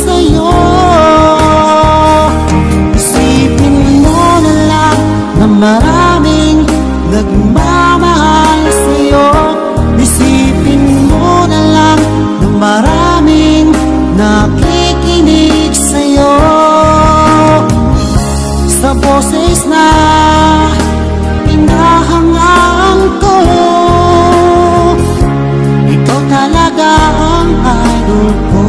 sa'yo. Isipin mo na lang na maraming nagmamahal sa'yo. Isipin mo na lang na maraming nakikinig sa'yo. Sa boses na hinahangaan ko, ikaw talaga ang idol ko.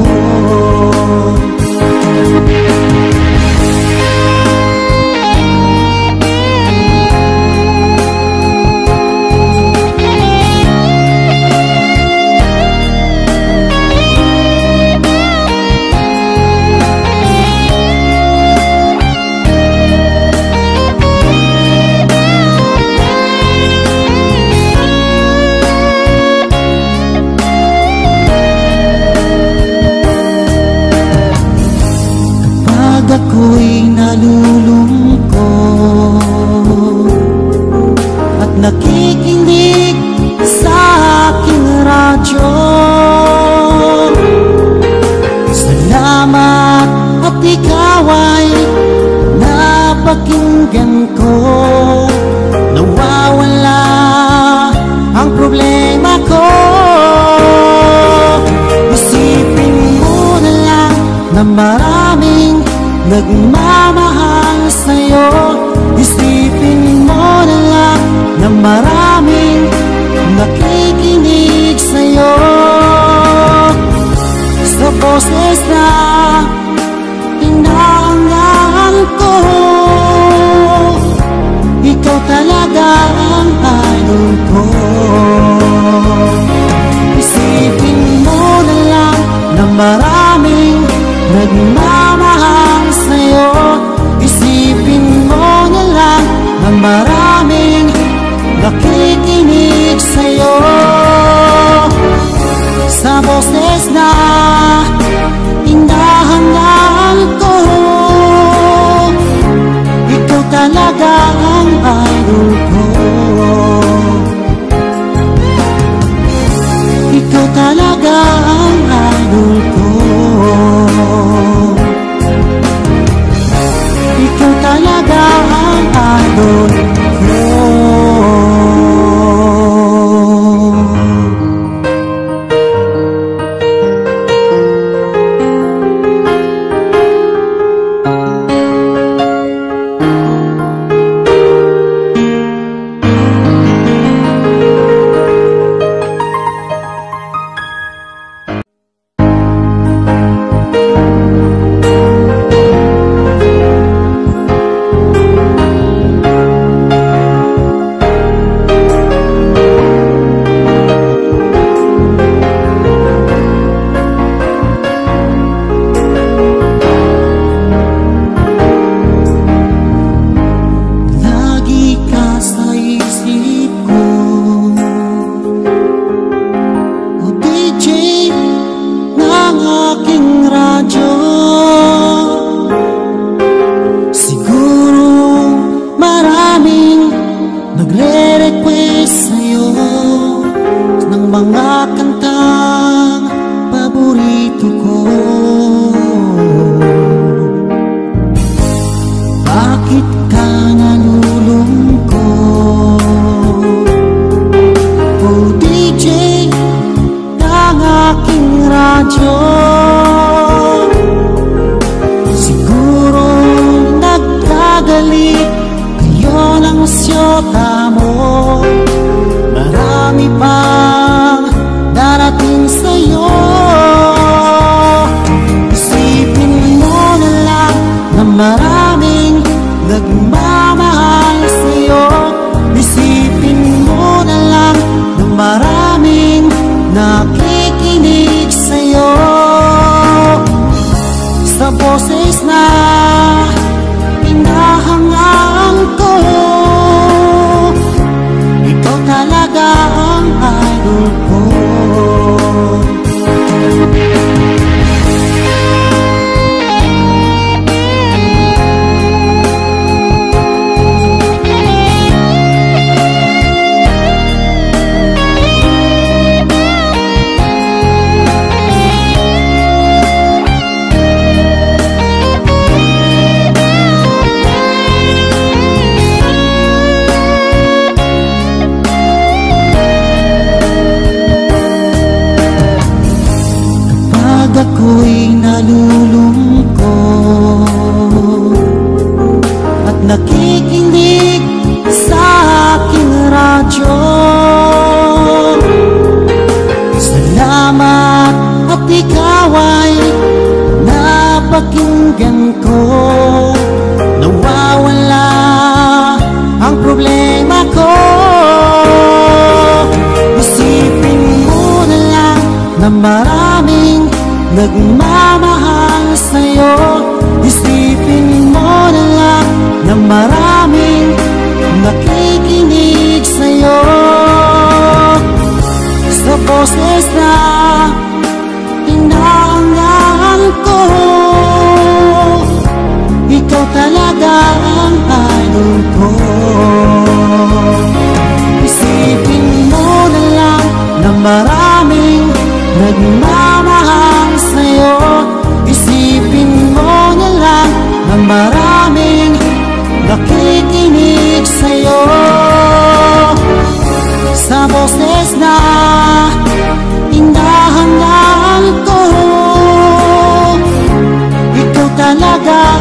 Ako'y nalulungkot at nakikinig sa aking radyo. Salamat at ikaw ay napakinggan ko. Nawawala ang problema ko. Isipin mo na lang na maraming nagmamahal sa'yo. Isipin mo na lang na maraming nakikinig sa'yo. Sa boses na hinahangaan ko, ikaw talaga ang idol ko. Isipin mo na lang na maraming nagmamahal sa'yo. Isipin mo na lang na maraming nakikinig sa'yo. Sa boses na hinahangaan ko, ikaw talaga ang idol ko. Ikaw talaga ang idol ko. Ikaw talaga ang idol ko. napapakinggan ko, nawawala ang problema ko. Isipin mo na lang na maraming nagmamahal sa'yo. Isipin mo na lang na maraming nakikinig sa'yo. Sa boses na hinahangaan ko, ikaw talaga ang idol ko. Isipin mo na lang na maraming nagmamahal sa'yo. Isipin mo na lang na maraming nakikinig sa'yo. Sa boses na hinahangaan ko, ikaw talaga